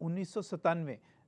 1997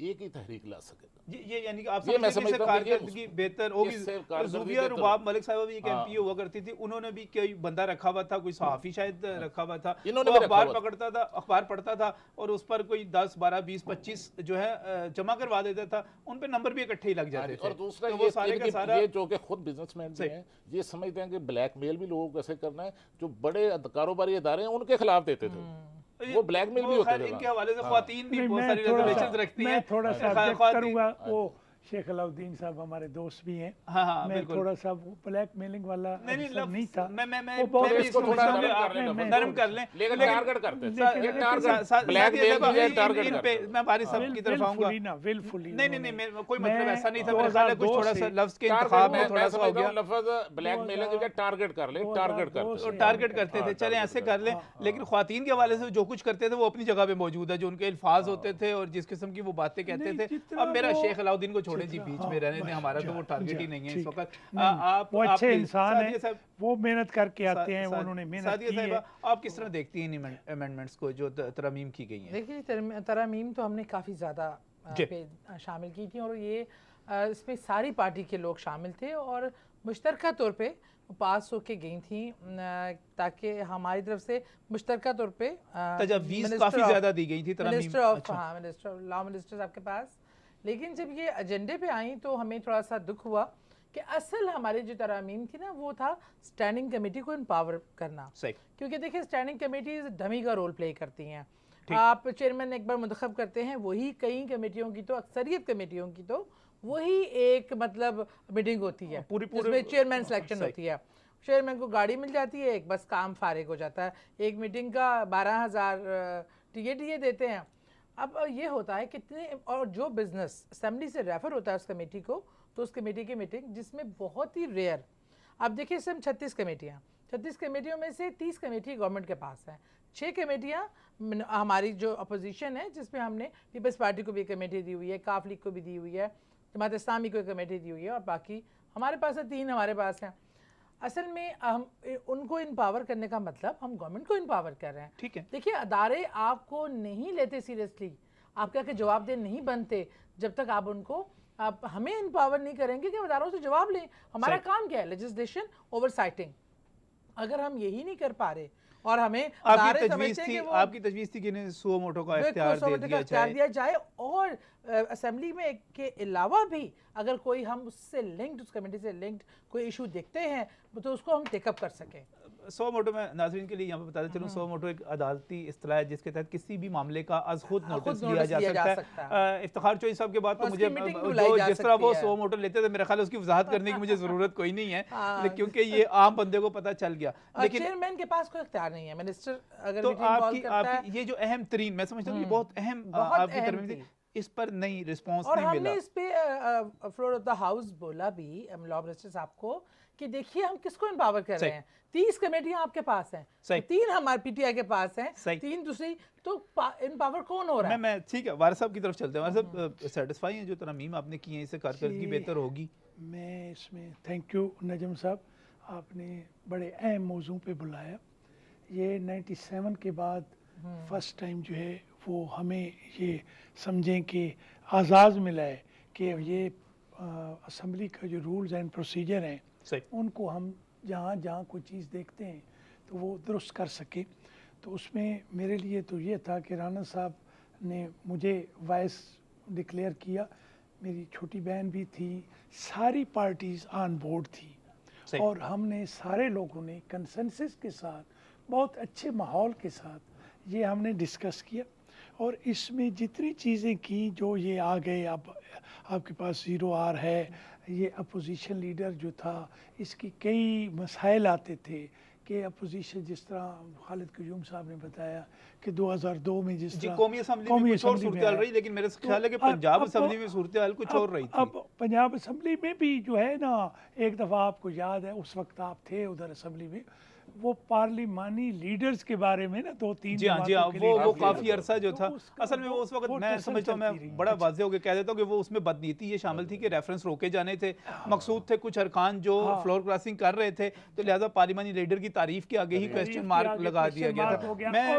ایک ہی تحریک لا سکے گا. یہ یعنی کہ آپ سمجھتے ہیں کارکردگی بہتر ہوگی. زوبیہ رباب ملک صاحبہ بھی ایک ایم پی ہوا کرتی تھی, انہوں نے بھی کوئی بندہ رکھا ہوا تھا, کوئی صحافی شاید رکھا ہوا تھا, وہ اخبار پکڑتا تھا, اخبار پڑھتا تھا اور اس پر کوئی 10 12 20 25 جو ہے جمع کروا دیتا تھا, ان پہ نمبر بھی اکٹھے ہی لگ جاتے تھے. اور دوسرا یہ جو کہ خود بزنس مین ہیں یہ سمجھتے ہیں کہ بلیک میل بھی لوگوں کو کیسے کرنا ہے, جو بڑے کاروباری ادارے ہیں ان کے خلاف دیتے تھے, وہ بلیک میل بھی ہوتے تھے. ان کے حوالے سے خواتین بھی بہت ساری ریزرویشنز رکھتی ہیں. میں تھوڑا سا آبجیکٹ کروں گا, وہ شیخ علاؤدین صاحب ہمارے دوست بھی ہیں, میں تھوڑا سا وہ بلیک میلنگ والا نہیں تھا, میں بہت اس کو تھوڑا نرم کر لیں, لیکن ٹارگٹ کرتے تھے بلیک میل پہ میں باری صاحب کی طرف آؤں گا. نہیں کوئی مطلب ایسا نہیں تھا, میرے خیال ہے کچھ تھوڑا سا لفظ کے انتخاب میں تھوڑا سا ہو گیا. لفظ بلیک میلنگ کا ٹارگٹ کر لیں, ٹارگٹ کرتے تھے, چلیں ایسے کر لیں. لیکن خواتین کے حوالے سے جو کچھ کرتے تھے وہ اپنی جگہ پہ موجود ہے, جو ان کے الفاظ ہوتے تھے اور جس قسم کی وہ باتیں کہتے تھے. اب میرا شیخ علاؤدین کو چھوڑیں جی, بیچ میں رہنے دیں, ہمارا تو وہ ٹارگٹ ہی نہیں ہے اس وقت. وہ اچھے انسان ہیں, وہ محنت کر کے آتے ہیں, انہوں نے محنت کی ہے. آپ کس طرح دیکھتی ہیں ان امینڈمنٹس کو جو ترامیم کی گئی ہیں؟ دیکھیے ترامیم تو ہم نے کافی زیادہ شامل کی تھی, اور یہ اس میں ساری پارٹی کے لوگ شامل تھے اور مشترکہ طور پہ پاس ہو کے گئی تھیں, تاکہ ہماری طرف سے مشترکہ طور پہ تجاویز کافی زیادہ دی گئی تھی منسٹر لا منسٹر آپ کے پاس. لیکن جب یہ ایجنڈے پہ آئیں تو ہمیں تھوڑا سا دکھ ہوا کہ اصل ہماری جو ترامیم تھی نا وہ تھا اسٹینڈنگ کمیٹی کو امپاور کرنا, کیونکہ دیکھیں اسٹینڈنگ کمیٹیز ڈمی کا رول پلے کرتی ہیں. آپ چیئرمین ایک بار منتخب کرتے ہیں, وہی کئی کمیٹیوں کی تو اکثریت کمیٹیوں کی تو وہی ایک مطلب میٹنگ ہوتی ہے جس میں چیئرمین سلیکشن ہوتی ہے. چیئرمین کو گاڑی مل جاتی ہے, ایک بس کام فارغ ہو جاتا ہے, ایک میٹنگ کا 12,000 ٹی دیتے ہیں. اب یہ ہوتا ہے کتنے, اور جو بزنس اسمبلی سے ریفر ہوتا ہے اس کمیٹی کو, تو اس کمیٹی کی میٹنگ جس میں بہت ہی ریئر, اب دیکھیں اس میں 36 کمیٹیاں, 36 کمیٹیوں میں سے 30 کمیٹی گورنمنٹ کے پاس ہیں, 6 کمیٹیاں ہماری جو اپوزیشن ہے جس میں ہم نے پیپلز پارٹی کو بھی کمیٹی دی ہوئی ہے, کاف لیگ کو بھی دی ہوئی ہے, جماعت اسلامی کو کمیٹی دی ہوئی ہے, اور باقی ہمارے پاس ہے 3 ہمارے پاس ہیں. اصل میں ہم ان کو امپاور کرنے کا مطلب ہم گورنمنٹ کو امپاور کر رہے ہیں. ٹھیک ہے, دیکھیے ادارے آپ کو نہیں لیتے سیریسلی, آپ کیا کہ جواب دہ نہیں بنتے جب تک آپ ان کو آپ ہمیں امپاور نہیں کریں گے کہ اداروں سے جواب لیں. ہمارا کام کیا ہے, لیجسلیشن اوور سائٹنگ. اگر ہم یہی نہیں کر پا رہے اور ہمیں ادارے سمجھتے ہیں کہ وہ آپ کی تجویز تھی کہ انہیں سو موٹو کا اختیار دیا جائے, اور اسمبلی میں کے علاوہ بھی اگر کوئی ہم اس سے لنکڈ, اس کمیٹی سے لنکڈ کوئی ایشو دیکھتے ہیں تو اس کو ہم ٹیک اپ کر سکیں. 100 موٹو میں ناظرین کے لیے یہاں پہ بتاتے چلوں, 100 موٹو ایک عدالتی اصطلاح ہے جس کے تحت کسی بھی معاملے کا از خود نوٹس لیا جا سکتا ہے. افتخار چوہدری صاحب کے بعد تو مجھے جس طرح وہ 100 موٹو لیتے تھے, میرا خیال ہے اس کی وضاحت کرنے کی مجھے ضرورت کوئی نہیں ہے, کیونکہ یہ عام بندے کو پتہ چل گیا. لیکن چیئرمین کے پاس کوئی اختیار نہیں ہے, منسٹر اگر تو آپ کی یہ جو اہم ترین, میں سمجھتا ہوں یہ بہت اہم آپ کی ترمیم تھی, اس پر نہیں رسپانس نہیں ملا. اور ہم نے اس پہ فلور آف دا ہاؤس بولا بھی لا منسٹر صاحب کو کہ دیکھیے ہم کس کو امپاور کر رہے ہیں. 30 کمیٹیاں آپ کے پاس ہیں, 3 ہمارے پی ٹی آئی کے پاس ہیں, 3 دوسری, تو امپاور کون ہو رہا ہے؟ میں ٹھیک ہے, وارث صاحب کی طرف چلتے ہیں. وارث صاحب سیٹسفائی ہیں جو ترامیم آپ نے کی ہیں, اس سے کارکردگی بہتر ہوگی؟ میں اس میں تھینک یو نجم صاحب, آپ نے بڑے اہم موضوع پہ بلایا. یہ 97 کے بعد فرسٹ ٹائم جو ہے وہ ہمیں یہ سمجھیں کہ آزاد ملا ہے کہ یہ اسمبلی کا جو رولز اینڈ پروسیجر ہیں ان کو ہم جہاں جہاں کوئی چیز دیکھتے ہیں تو وہ درست کر سکے. تو اس میں میرے لیے تو یہ تھا کہ رانا صاحب نے مجھے وائس ڈکلیئر کیا, میری چھوٹی بہن بھی تھی, ساری پارٹیز آن بورڈ تھی, اور ہم نے سارے لوگوں نے کنسنسس کے ساتھ بہت اچھے ماحول کے ساتھ یہ ہم نے ڈسکس کیا. اور اس میں جتنی چیزیں کی جو یہ آ گئے, اب آپ کے پاس 0R ہے, یہ اپوزیشن لیڈر جو تھا اس کی کئی مسائل آتے تھے کہ اپوزیشن, جس طرح خالد قیوم صاحب نے بتایا کہ 2002 میں جس طرح قومی اسمبلی میں کچھ اور صورتحال رہی, لیکن میرے خیال ہے کہ پنجاب اسمبلی میں صورتحال کچھ اور رہی تھی. اب پنجاب اسمبلی میں بھی جو ہے نا, ایک دفعہ آپ کو یاد ہے اس وقت آپ تھے ادھر اسمبلی میں, وہ پارلیمانی لیڈرز کے بارے میں نا 2-3 جی ہاں وہ کافی عرصہ جو تھا, اصل میں وہ اس وقت میں سمجھتا ہوں, میں بڑا واضح ہو کے کہہ دیتا ہوں کہ وہ اس میں بدنیتی یہ شامل تھی کہ ریفرنس روکے جانے تھے, مقصود تھے کچھ ارکان جو فلور کراسنگ کر رہے تھے, تو لہٰذا پارلیمانی لیڈر کی تعریف کے آگے ہی کویسچن مارک لگا دیا گیا تھا. میں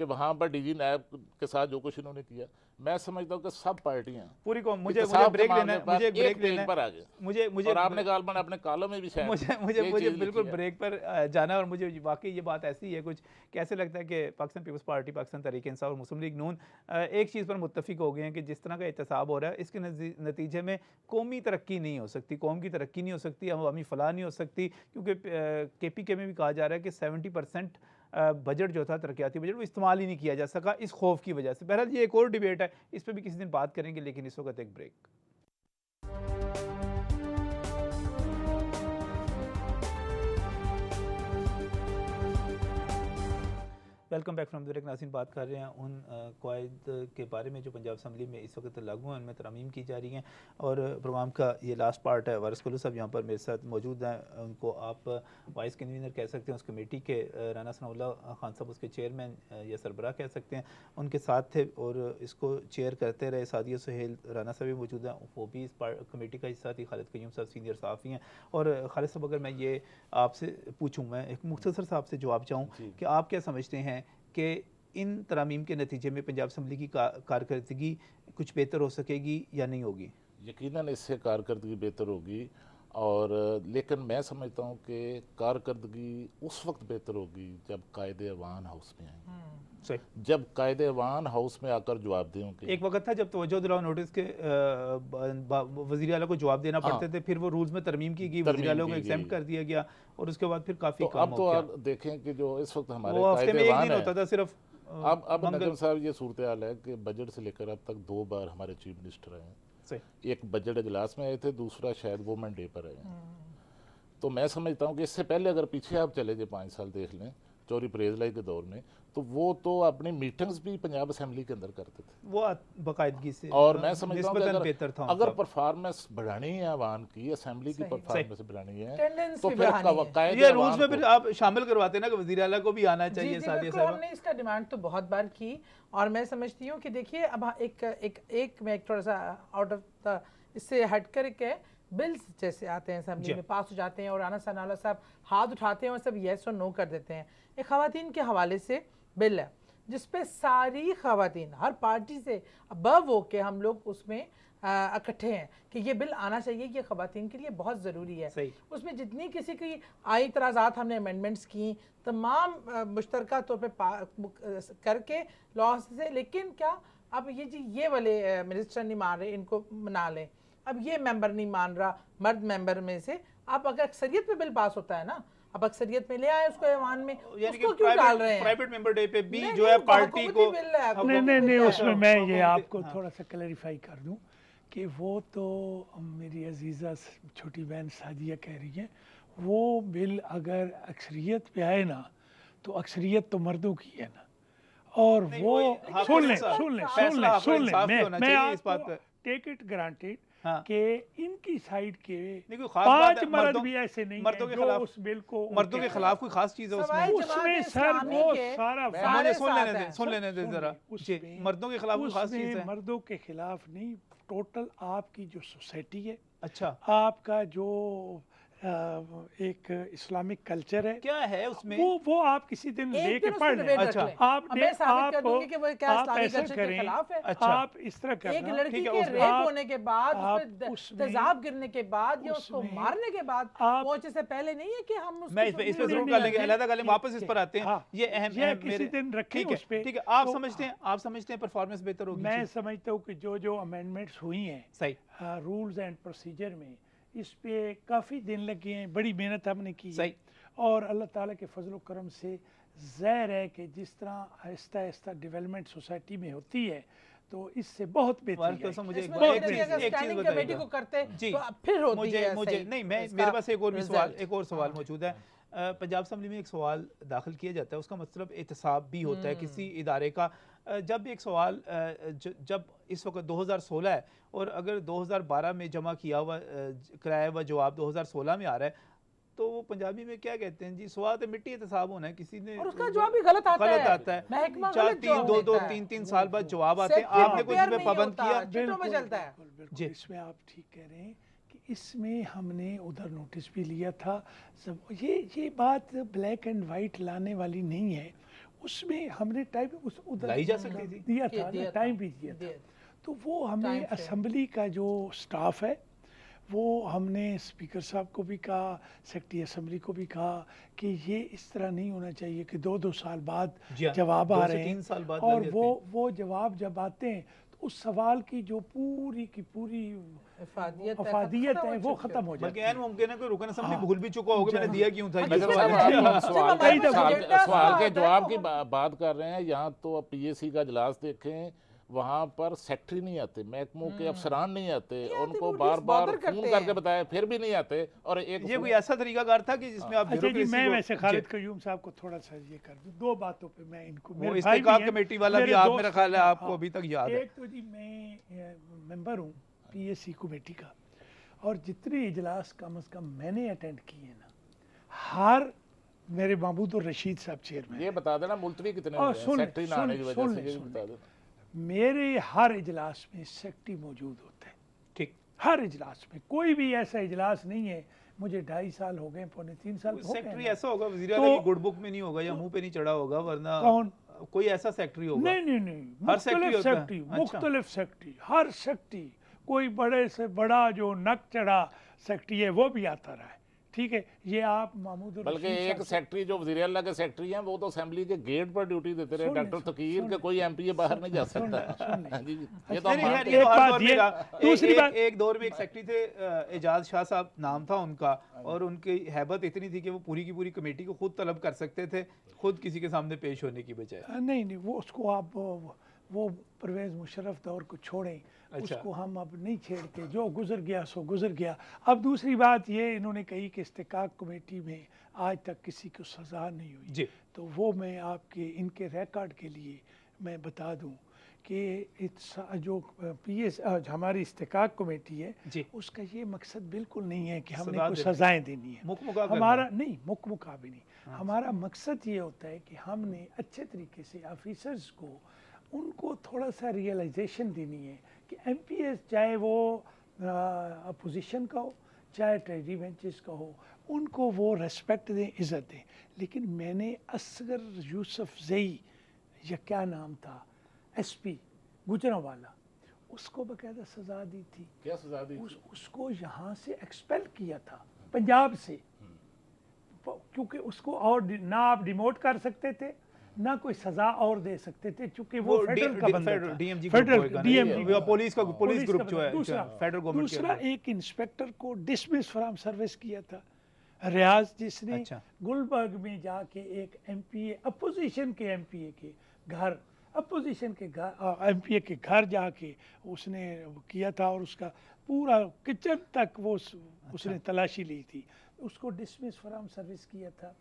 کہ وہاں پر ڈی جی نیب کے ساتھ جو کچھ انہوں نے کیا، میں سمجھتا ہوں کہ سب پارٹیاں پوری قوم مجھے بریک لینا ہے، مجھے بریک لینا ہے، مجھے آپ نے غالباً اپنے کالوں میں بھی شاید مجھے بالکل بریک پر جانا ہے، اور مجھے واقعی یہ بات ایسی ہے کچھ کیسے لگتا ہے کہ پاکستان پیپلز پارٹی، پاکستان تحریک انصاف اور مسلم لیگ نون ایک چیز پر متفق ہو گئے ہیں کہ جس طرح کا احتساب ہو رہا ہے اس کے نتیجے میں قومی ترقی نہیں ہو سکتی، قوم کی ترقی نہیں ہو سکتی، عوامی فلاح نہیں ہو سکتی، کیونکہ کے پی کے میں بھی کہا جا رہا ہے کہ 70% بجٹ جو تھا ترقیاتی بجٹ وہ استعمال ہی نہیں کیا جا سکا اس خوف کی وجہ سے۔ بہرحال یہ ایک اور ڈیبیٹ ہے، اس پہ بھی کسی دن بات کریں گے، لیکن اس وقت ایک break. Welcome back from break. ناظرین، بات کر رہے ہیں ان قواعد کے بارے میں جو پنجاب اسمبلی میں اس وقت لاگو ہیں، ان میں ترامیم کی جا رہی ہیں، اور پروگرام کا یہ لاسٹ پارٹ ہے۔ وارث کلو صاحب یہاں پر میرے ساتھ موجود ہیں، ان کو آپ وائس کنوینر کہہ سکتے ہیں اس کمیٹی کے، رانا ثناء اللہ خان صاحب اس کے چیئرمین یا سربراہ کہہ سکتے ہیں، ان کے ساتھ تھے اور اس کو چیئر کرتے رہے سعدیہ سہیل رانا صاحب بھی موجود ہیں، وہ بھی اس کمیٹی کا حصہ تھی، خالد قیوم صاحب سینئر صحافی ہیں۔ اور خالد صاحب، اگر میں یہ آپ سے پوچھوں، میں ایک مختصر صاحب سے جواب چاہوں کہ آپ کیا سمجھتے ہیں کہ ان ترامیم کے نتیجے میں پنجاب اسمبلی کی کارکردگی کچھ بہتر ہو سکے گی یا نہیں ہوگی؟ یقیناً اس سے کارکردگی بہتر ہوگی، اور لیکن میں سمجھتا ہوں کہ کارکردگی اس وقت بہتر ہوگی جب قائد ایوان ہاؤس میں آئیں، جب قائد ایوان ہاؤس میں آ کر جواب دیں گے۔ ایک وقت تھا جب توجہ دلاؤ نوٹس کے وزیر اعلیٰ کو جواب دینا پڑتے تھے، پھر وہ رولز میں ترمیم کی گئی، وزیر اعلیٰ کو ایگزیمپٹ کر دیا گیا، اور اس کے بعد پھر کافی کام ہو گیا۔ اب تو آپ دیکھیں کہ جو اس وقت ہمارے وہ قائد ہفتے میں ایک ایوان دن ہوتا تھا صرف۔ اب نجم صاحب یہ صورتحال ہے کہ بجٹ سے لے کر اب تک 2 بار ہمارے چیف منسٹر آئے ہیں، ایک بجٹ اجلاس میں آئے تھے، دوسرا شاید وومن ڈے پر آئے ہیں۔ تو میں سمجھتا ہوں کہ اس سے پہلے اگر پیچھے آپ چلے جائیں 5 سال دیکھ لیں چوری پریز لائی کے دور میں، تو وہ تو اپنی میٹنگز بھی پنجاب اسمبلی کے اندر کرتے تھے، وہ باقاعدگی سے، اور میں سمجھتا ہوں کہ اگر پرفارمنس بڑھانی ہے عوام کی، اسمبلی کی پرفارمنس بڑھانی ہے، تو پھر یہ رولز میں پھر آپ شامل کرواتے ہیں نا کہ وزیر اعلیٰ کو بھی آنا چاہیے۔ سعدیہ صاحب، ہم نے اس کا ڈیمانڈ تو بہت بار کی، اور میں سمجھتی ہوں کہ دیکھیے اب ایک میں تھوڑا سا آؤٹ آف اس سے ہٹ کر کے بلز جیسے آتے ہیں اسمبلی میں پاس ہو جاتے ہیں، اور رانا ثناء اللہ صاحب ہاتھ اٹھاتے ہیں اور سب یس اور نو کر دیتے ہیں۔ ایک خواتین کے حوالے سے بل ہے جس پہ ساری خواتین ہر پارٹی سے ابو ہو کے ہم لوگ اس میں اکٹھے ہیں کہ یہ بل آنا چاہیے، یہ خواتین کے لیے بہت ضروری ہے۔ اس میں جتنی کسی کی آئی اعتراضات ہم نے امینڈمنٹس کی، تمام مشترکہ طور پہ کر کے لا سے، لیکن کیا اب یہ والے منسٹر نہیں مان رہے، ان کو منا لیں، اب یہ ممبر نہیں مان رہا، مرد ممبر میں سے، اب اگر اکثریت پہ بل پاس ہوتا ہے نا، اب اکثریت میں لے آئے اس کو ایوان میں، اس کو کیوں ڈال رہے ہیں؟ پرائیویٹ ممبر ڈے پہ بھی جو ہے پارٹی کو، نہیں اس میں میں یہ آپ کو تھوڑا سا کلیریفائی کر دوں کہ وہ تو میری عزیزہ چھوٹی بہن سعدیہ کہہ رہی ہے، وہ بل اگر اکثریت پہ آئے نا تو اکثریت تو مردوں کی ہے نا، اور وہ سن لیں میں آپ کو ٹیک اٹ گرانٹیڈ کہ ان کی سائیڈ کے 5 مرد بھی ایسے نہیں ہیں جو اس بل کو، مردوں کے خلاف کوئی خاص چیز ہے اس میں سر وہ سارا سن لینے دیں ذرا، مردوں کے خلاف کوئی خاص چیز ہے؟ مردوں کے خلاف نہیں، ٹوٹل آپ کی جو سوسائٹی ہے، اچھا آپ کا جو ایک اسلامک کلچر ہے، کیا ہے اس میں، وہ آپ کسی دن لے کے پڑھ لیں۔ اچھا آپ ایسا کریں، آپ اس طرح کریں، ایک لڑکی کے ریپ ہونے کے بعد، اس پہ تیزاب گرنے کے بعد یا اس کو مارنے کے بعد پہنچے سے پہلے نہیں ہے کہ ہم میں اس پہ ضرور کر لیں گے، علیحدہ کر لیں، واپس اس پر آتے ہیں، یہ اہم کسی دن رکھیں اس پہ۔ ٹھیک ہے، آپ سمجھتے ہیں پرفارمنس بہتر ہوگی؟ میں سمجھتا ہوں کہ جو امینڈمنٹس ہوئی ہیں رولز اینڈ پروسیجر میں، اس پہ کافی دن لگے ہیں، بڑی محنت ہم نے کی، اور اللہ تعالیٰ کے فضل و کرم سے ظاہر ہے کہ جس طرح آہستہ آہستہ ڈیولپمنٹ سوسائٹی میں ہوتی ہے تو اس سے بہت بہتر ہے۔ مجھے میرے پاس ایک اور سوال موجود ہے۔ پنجاب اسمبلی میں ایک سوال داخل کیا جاتا ہے، اس کا مطلب احتساب بھی ہوتا ہے کسی ادارے کا۔ جب ایک سوال جب اس وقت 2016 ہے اور اگر 2012 میں جمع کرایا ہوا جواب 2016 میں آ رہا ہے، تو وہ پنجابی میں کیا کہتے ہیں جی، سواد مٹی احتساب ہونا ہے، کسی نے اور اس کا جواب بھی غلط آتا ہے، 3 سال بعد جواب آتے ہیں، آپ نے کچھ اس میں پابند کیا؟ بالکل اس میں آپ ٹھیک کہہ رہے ہیں کہ اس میں ہم نے ادھر نوٹس بھی لیا تھا۔ یہ بات بلیک اینڈ وائٹ لانے والی نہیں ہے، اس میں ہم نے ٹائم لائی جا سکتی تھی، دیا تھا، ٹائم بھی دیا تھا. تو وہ ہمیں اسمبلی کا جو سٹاف ہے وہ ہم نے اسپیکر صاحب کو بھی کہا، سیکرٹری اسمبلی کو بھی کہا کہ یہ اس طرح نہیں ہونا چاہیے کہ 2 سال بعد جواب آ رہے ہیں، اور وہ جواب جب آتے ہیں تو اس سوال کی جو پوری کی پوری افادیت ہے وہ ختم ہو جاتی ہے. بلکہ ممکن ہے کہ رکن اسمبلی بھول بھی چکا ہوگا میں نے دیا کیوں تھا. سوال کے جواب کی بات کر رہے ہیں. یہاں تو پی اے سی کا اجلاس دیکھیں، وہاں پر سیکٹری نہیں آتے، محکموں کے افسران نہیں آتے، ان کو بار بار فون کر کے بتایا پھر بھی نہیں آتے. اور ایک یہ کوئی ایسا طریقہ کار تھا کہ جس میں آپ میں ویسے خالد قیوم صاحب کو تھوڑا سا یہ کر دوں 2 باتوں پہ میں ان کو، وہ استحقاق کمیٹی والا بھی آپ میرا خیال ہے آپ کو ابھی تک یاد ہے. ایک تو جی میں ممبر ہوں پی ایس سی کمیٹی کا، اور جتنے اجلاس کم از کم میں نے اٹینڈ کیے ہیں نا، ہر میرے محمود الرشید صاحب چیئرمین، یہ بتا دینا ملتوی کتنے ہوئے ہیں سیکٹری نہ آنے کی وجہ سے، یہ بتا دینا. میرے ہر اجلاس میں سیکرٹری موجود ہوتے ہیں. ٹھیک، ہر اجلاس میں کوئی بھی ایسا اجلاس نہیں ہے. مجھے 2.5 سال ہو گئے، 3 سال ہو گئے. سیکرٹری ایسا ہوگا وزیر اعلیٰ کی گڈ بک میں نہیں ہوگا یا منہ پہ نہیں چڑھا ہوگا، ورنہ کون کوئی ایسا سیکرٹری ہوگا؟ نہیں، مختلف سیکرٹری، مختلف سیکرٹری، ہر سیکرٹری کوئی بڑے سے بڑا جو نک چڑھا سیکرٹری ہے وہ بھی آتا رہا ہے. ٹھیک ہے، یہ آپ محمود بلکہ ایک سیکرٹری جو وزیر اعلیٰ کے سیکرٹری ہیں وہ تو اسمبلی کے گیٹ پر ڈیوٹی دیتے رہے، ڈاکٹر تقیر کے کوئی ایم پی اے باہر نہیں جا سکتا. دوسری بات، ایک دور میں ایک سیکرٹری تھے اعجاز شاہ صاحب نام تھا ان کا، اور ان کی ہیبت اتنی تھی کہ وہ پوری کی پوری کمیٹی کو خود طلب کر سکتے تھے، خود کسی کے سامنے پیش ہونے کی بجائے. نہیں، وہ اس کو آپ وہ پرویز مشرف دور کو چھوڑیں، اس کو ہم اب نہیں چھیڑتے، جو گزر گیا سو گزر گیا. اب دوسری بات یہ انہوں نے کہی کہ استحقاق کمیٹی میں آج تک کسی کو سزا نہیں ہوئی. تو وہ میں آپ کے ان کے ریکارڈ کے لیے میں بتا دوں کہ جو پی ایس ہماری استحقاق کمیٹی ہے اس کا یہ مقصد بالکل نہیں ہے کہ ہم نے کوئی سزائیں دینی ہے. ہمارا نہیں، مکمکا بھی نہیں. ہمارا مقصد یہ ہوتا ہے کہ ہم نے اچھے طریقے سے آفیسرز کو ان کو تھوڑا سا ریئلائزیشن دینی ہے کہ ایم پی ایس چاہے وہ اپوزیشن کا ہو چاہے ٹریجری بینچز کا ہو، ان کو وہ ریسپیکٹ دیں، عزت دیں. لیکن میں نے اصغر یوسف زئی یا کیا نام تھا ایس پی گجرانوالہ، اس کو باقاعدہ سزا دی تھی. کیا سزا دی؟ اس کو یہاں سے ایکسپیل کیا تھا پنجاب سے، کیونکہ اس کو اور نہ آپ ڈیموٹ کر سکتے تھے نہ کوئی سزا اور دے سکتے تھے، چونکہ وہ فیڈرل کا بندہ تھا، پولیس گروپ جو ہے فیڈرل گورنمنٹ. دوسرا ایک انسپیکٹر کو ڈسمس فرام سروس کیا تھا، ریاض، جس نے گلبرگ میں جا کے ایک ایم پی اے اپوزیشن کے ایم پی اے کے گھر ایم پی اے کے گھر جا کے اس نے کیا تھا، اور اس کا پورا کچن تک وہ اس نے تلاشی لی تھی، اس کو ڈسمس فرام سروس کیا تھا.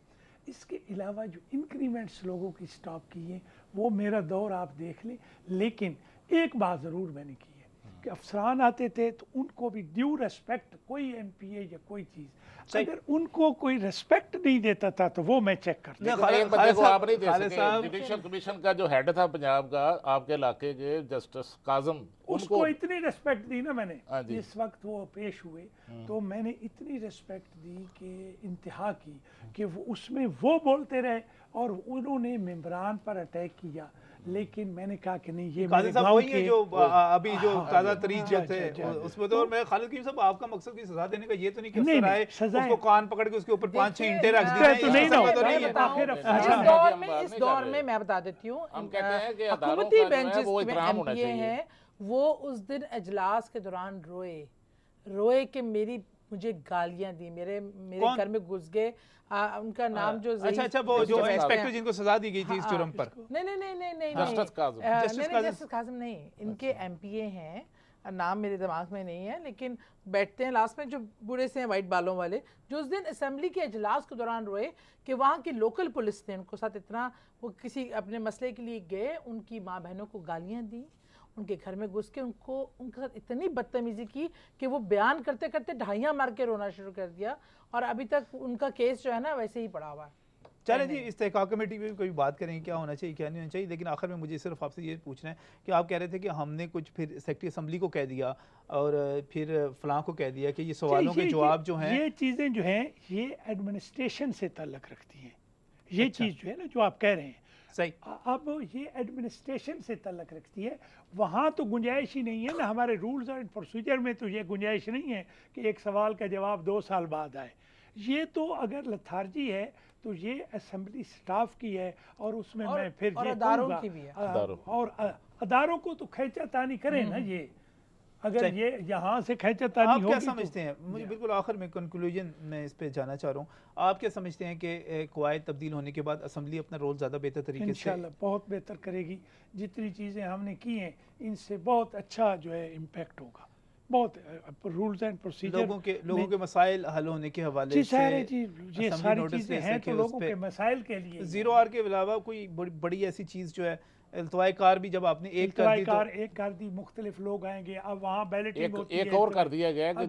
اس کے علاوہ جو انکریمنٹس لوگوں کی سٹاپ کی ہیں وہ میرا دور آپ دیکھ لیں. لیکن ایک بات ضرور میں نے کی ہے کہ افسران آتے تھے تو ان کو بھی ڈیو ریسپیکٹ، کوئی ایم پی اے یا کوئی چیز اگر ان کو کوئی ریسپیکٹ نہیں دیتا تھا تو وہ میں چیک کرتا. ایک بندے کو آپ نہیں دے سکے. جوڈیشل کمیشن کا جو ہیڈ تھا پنجاب کا آپ کے علاقے کے جسٹس کاظم، اس کو اتنی ریسپیکٹ دی نا میں نے، جس وقت وہ پیش ہوئے تو میں نے اتنی ریسپیکٹ دی کہ انتہا کی، کہ اس میں وہ بولتے رہے اور انہوں نے ممبران پر اٹیک کیا. لیکن میں نے کہا کہ نہیں، یہ قاضی صاحب وہی ہیں جو ابھی جو تازہ ترین جو تھے اس میں. تو میں خالد قیوم صاحب آپ کا مقصد کی سزا دینے کا یہ تو نہیں کہ افسر آئے اس کو کان پکڑ کے اس کے اوپر 5-6 اینٹیں رکھ دی. اس دور میں میں بتا دیتی ہوں، حکومتی بینچز میں ایم پی اے ہیں، وہ اس دن اجلاس کے دوران روئے کہ مجھے گالیاں دی، میرے گھر میں گھس گئے. ان کا نام جو اچھا وہ جو انسپیکٹر جن کو سزا دی گئی تھی اس جرم پر، نہیں جسٹس کاظم نہیں، ان کے ایم پی اے ہیں، نام میرے دماغ میں نہیں ہے، لیکن بیٹھتے ہیں لاسٹ میں جو بوڑھے سے ہیں وائٹ بالوں والے، جو اس دن اسمبلی کے اجلاس کے دوران روئے کہ وہاں کی لوکل پولیس نے ان کو ساتھ اتنا، وہ کسی اپنے مسئلے کے لیے گئے، ان کی ماں بہنوں کو گالیاں دی، ان کے گھر میں گھس کے ان کے ساتھ اتنی بدتمیزی کی کہ وہ بیان کرتے کرتے ڈھائیاں مار کے رونا شروع کر دیا، اور ابھی تک ان کا کیس جو ہے نا ویسے ہی پڑا ہوا ہے. چلیں جی، استحقاق کمیٹی میں کوئی بات کریں کیا ہونا چاہیے کیا نہیں ہونا چاہیے. لیکن آخر میں مجھے صرف آپ سے یہ پوچھنا ہے کہ آپ کہہ رہے تھے کہ ہم نے کچھ پھر سیکرٹری اسمبلی کو کہہ دیا اور پھر فلاں کو کہہ دیا کہ یہ سوالوں کے جواب جو ہیں، یہ چیزیں جو ہیں یہ ایڈمنسٹریشن سے تعلق رکھتی ہیں. یہ چیز جو ہے نا جو آپ کہہ رہے ہیں صحیح. اب یہ ایڈمنسٹریشن سے تعلق رکھتی ہے, وہاں تو گنجائش ہی نہیں ہے نا, ہمارے رولز اینڈ پروسیجر میں تو یہ گنجائش نہیں ہے کہ ایک سوال کا جواب 2 سال بعد آئے. یہ تو اگر لتھارجی ہے تو یہ اسمبلی سٹاف کی ہے, اور اس میں میں پھر اور یہ اداروں کی بھی ہے, اور اداروں کو تو کھینچا تانی کریں نا. یہ اگر یہ یہاں سے کھینچا تانی ہوگی. آپ کیا سمجھتے ہیں, مجھے بالکل آخر میں کنکلوژن میں اس پہ جانا چاہ رہا ہوں, آپ کیا سمجھتے ہیں کہ قواعد تبدیل ہونے کے بعد اسمبلی اپنا رول زیادہ بہتر طریقے سے انشاءاللہ بہت بہتر کرے گی. جتنی چیزیں ہم نے کی ہیں ان سے بہت اچھا جو ہے امپیکٹ ہوگا. بہت رولز اینڈ پروسیجر, لوگوں کے مسائل حل ہونے کے حوالے سے یہ ساری چیزیں ہیں تو لوگوں کے مسائل کے لیے. 0R کے علاوہ کوئی بڑی ایسی چیز جو ہے, التوائی کار بھی جب آپ نے ایک کر دی مختلف لوگ آئیں گے, اب وہاں بیلٹنگ ہوتی ہے. ایک اور کر دیا گیا کہ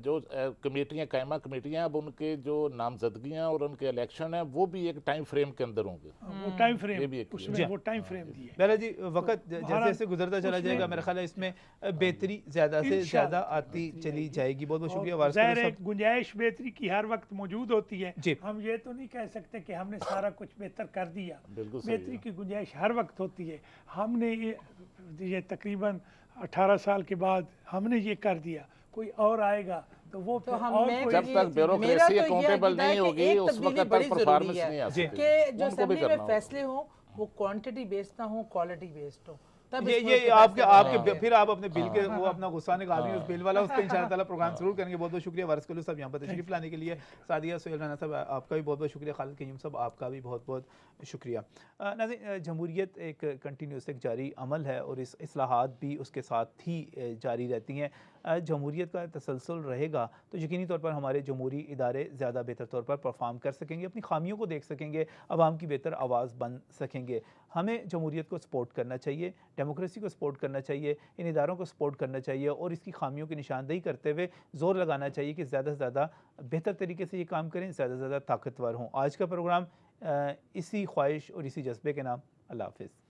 جو کمیٹیاں قائمہ کمیٹیاں, اب ان کے جو نامزدگیاں اور ان کے الیکشن ہیں وہ بھی ایک ٹائم فریم کے اندر ہوں گے. وہ ٹائم فریم, اس میں وہ ٹائم فریم دی ہے. بہرحال جی, وقت جیسے جیسے گزرتا چلا جائے گا میرا خیال ہے اس میں بہتری زیادہ سے زیادہ آتی چلی جائے گی. بہت بہت شکریہ. ظاہر ہے گنجائش بہتری کی ہر وقت موجود ہوتی ہے. ہم یہ تو نہیں کہہ سکتے کہ ہم نے سارا کچھ بہتر کر دیا. بہتری کی گنجائش ہر وقت ہوتی ہے. ہم نے یہ تقریباً 18 سال کے بعد ہم نے یہ کر دیا, کوئی اور آئے گا تو وہ جب تک بیوروکریسی اکاؤنٹیبل نہیں ہوگی اس وقت تک پرفارمنس نہیں آ سکتی. کہ جو اسمبلی میں فیصلے ہوں وہ کوانٹٹی بیسڈ نہ ہوں, کوالٹی بیسڈ ہوں. یہ آپ کے پھر آپ اپنے بل کے وہ اپنا غصہ نکالیں اس بل والا, اس پہ انشاءاللہ تعالیٰ پروگرام ضرور کریں گے. بہت بہت شکریہ وارث کلو صاحب یہاں پر تشریف لانے کے لیے. سعدیہ سہیل رانا صاحب آپ کا بھی بہت بہت شکریہ. خالد قیوم صاحب آپ کا بھی بہت بہت شکریہ. ناظرین, جمہوریت ایک کنٹینیوس ایک جاری عمل ہے اور اس اصلاحات بھی اس کے ساتھ ہی جاری رہتی ہیں. جمہوریت کا تسلسل رہے گا تو یقینی طور پر ہمارے جمہوری ادارے زیادہ بہتر طور پر پرفارم کر سکیں گے, اپنی خامیوں کو دیکھ سکیں گے, عوام کی بہتر آواز بن سکیں گے. ہمیں جمہوریت کو سپورٹ کرنا چاہیے, ڈیموکریسی کو سپورٹ کرنا چاہیے, ان اداروں کو سپورٹ کرنا چاہیے اور اس کی خامیوں کی نشاندہی کرتے ہوئے زور لگانا چاہیے کہ زیادہ سے زیادہ بہتر طریقے سے یہ کام کریں, زیادہ سے زیادہ طاقتور ہوں. آج کا پروگرام اسی خواہش اور اسی جذبے کے نام. اللہ حافظ.